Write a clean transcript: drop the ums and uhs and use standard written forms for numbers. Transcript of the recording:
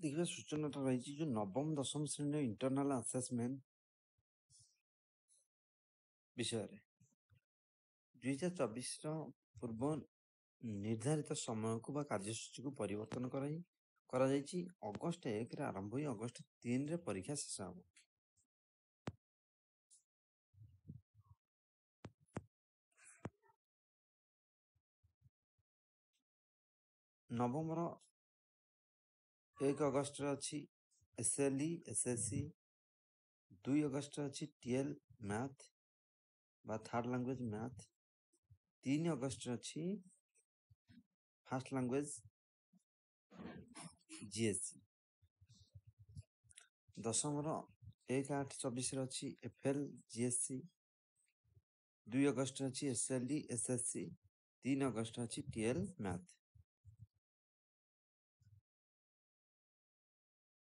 ଦେଖିବା ସୂଚନାଟା ରହିଛି ଯୋଉ ନବମ ଦଶମ ଶ୍ରେଣୀର ଇଣ୍ଟରନାଲ ଆସେସମେଣ୍ଟ ବିଷୟରେ 2024ର ପୂର୍ବ ନିର୍ଦ୍ଧାରିତ ସମୟକୁ ବା କାର୍ଯ୍ୟସୂଚୀକୁ ପରିବର୍ତ୍ତନ କରାଯାଇଛି। ଅଗଷ୍ଟ 1ରେ ଆରମ୍ଭ ହୋଇ ଅଗଷ୍ଟ 3ରେ ପରୀକ୍ଷା ଶେଷ ହେବ। ନବମର 1 ଅଗଷ୍ଟରେ ଅଛି SLE SSC, 2 ଅଗଷ୍ଟରେ ଅଛି TL ମ୍ୟାଥ ବା ଥାର୍ଡ ଲାଙ୍ଗୁଏଜ ମ୍ୟାଥ, 3 ଅଗଷ୍ଟରେ ଅଛି ଫାର୍ଷ୍ଟ ଲାଙ୍ଗୁଏଜ GSC। ଦଶମର 1/8/24ରେ ଅଛି FL GSC, 2 ଅଗଷ୍ଟରେ ଅଛି SLE SSC, 3 ଅଗଷ୍ଟରେ ଅଛି TL ମ୍ୟାଥ।